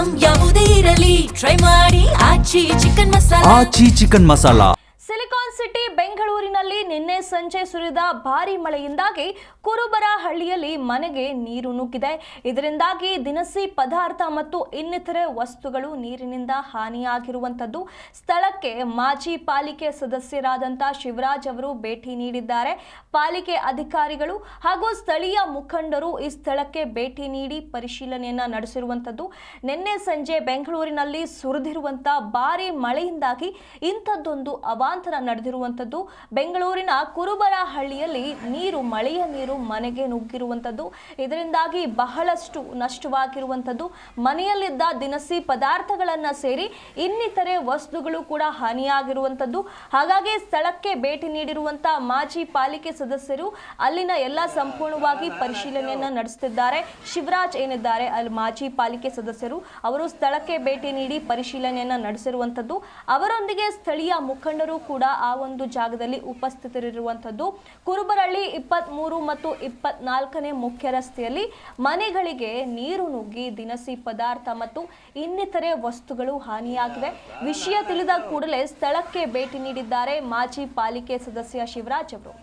Item ಯಾವುದೇ ಇರಲಿ try ಮಾಡಿ ಆಚಿ ಚಿಕನ್ ಮಸಾಲಾ. ಸಿಲಿಕಾನ್ ಸಿಟಿ ಬೆಂಗಳೂರಿನಲ್ಲಿ ನಿನ್ನೆ ಸಂಜೆ ಸುರಿದ ಭಾರೀ ಮಳೆಯಿಂದಾಗಿ ಕುರುಬರಹಳ್ಳಿಯಲ್ಲಿ ಮನೆಗೆ ನೀರು ನುಗ್ಗಿದೆ. ಇದರಿಂದಾಗಿ ದಿನಸಿ ಪದಾರ್ಥ ಮತ್ತು ಇನ್ನಿತರೆ ವಸ್ತುಗಳು ನೀರಿನಿಂದ ಹಾನಿಯಾಗಿರುವಂತದ್ದು. ಸ್ಥಳಕ್ಕೆ ಮಾಜಿ ಪಾಲಿಕೆ ಸದಸ್ಯರಾದಂಥ ಶಿವರಾಜ್ ಅವರು ಭೇಟಿ ನೀಡಿದ್ದಾರೆ. ಪಾಲಿಕೆ ಅಧಿಕಾರಿಗಳು ಹಾಗೂ ಸ್ಥಳೀಯ ಮುಖಂಡರು ಈ ಸ್ಥಳಕ್ಕೆ ಭೇಟಿ ನೀಡಿ ಪರಿಶೀಲನೆಯನ್ನ ನಡೆಸಿರುವಂತದ್ದು. ನಿನ್ನೆ ಸಂಜೆ ಬೆಂಗಳೂರಿನಲ್ಲಿ ಸುರಿದಿರುವಂತ ಭಾರೀ ಮಳೆಯಿಂದಾಗಿ ಇಂಥದ್ದೊಂದು ಅವಾಂತರ ನಡೆದಿರುವಂತದ್ದು. ಬೆಂಗಳೂರಿನ ಕುರುಬರಹಳ್ಳಿಯಲ್ಲಿ ಮಳೆಯ ನೀರು ಮನೆಗೆ ನುಗ್ಗಿರುವಂತದ್ದು. ಇದರಿಂದಾಗಿ ಬಹಳಷ್ಟು ನಷ್ಟವಾಗಿರುವಂತದ್ದು. ಮನೆಯಲ್ಲಿದ್ದ ದಿನಸಿ ಪದಾರ್ಥಗಳನ್ನ ಸೇರಿ ಇನ್ನಿತರೆ ವಸ್ತುಗಳು ಕೂಡ ಹಾನಿಯಾಗಿರುವಂತದ್ದು. ಹಾಗಾಗಿ ಸ್ಥಳಕ್ಕೆ ಭೇಟಿ ನೀಡಿರುವಂತ ಮಾಜಿ ಪಾಲಿಕೆ ಸದಸ್ಯರು ಅಲ್ಲಿನ ಎಲ್ಲ ಸಂಪೂರ್ಣವಾಗಿ ಪರಿಶೀಲನೆಯನ್ನ ನಡೆಸುತ್ತಿದ್ದಾರೆ. ಶಿವರಾಜ್ ಏನಿದ್ದಾರೆ ಅಲ್ಲಿ ಮಾಜಿ ಪಾಲಿಕೆ ಸದಸ್ಯರು ಅವರು ಸ್ಥಳಕ್ಕೆ ಭೇಟಿ ನೀಡಿ ಪರಿಶೀಲನೆಯನ್ನ ನಡೆಸಿರುವಂತದ್ದು. ಅವರೊಂದಿಗೆ ಸ್ಥಳೀಯ ಮುಖಂಡರು ಕೂಡ ಆ ಒಂದು ಜಾಗದಲ್ಲಿ ಉಪಸ್ಥಿತರಿರುವಂತದ್ದು. ಕುರುಬರಹಳ್ಳಿ 23 ಮತ್ತು 24ನೇ ಮುಖ್ಯ ರಸ್ತೆಯಲ್ಲಿ ಮನೆಗಳಿಗೆ ನೀರು ನುಗ್ಗಿ ದಿನಸಿ ಪದಾರ್ಥ ಮತ್ತು ಇನ್ನಿತರೆ ವಸ್ತುಗಳು ಹಾನಿಯಾಗಿವೆ. ವಿಷಯ ತಿಳಿದ ಕೂಡಲೇ ಸ್ಥಳಕ್ಕೆ ಭೇಟಿ ನೀಡಿದ್ದಾರೆ ಮಾಜಿ ಪಾಲಿಕೆ ಸದಸ್ಯ ಶಿವರಾಜ್ ಅವರು.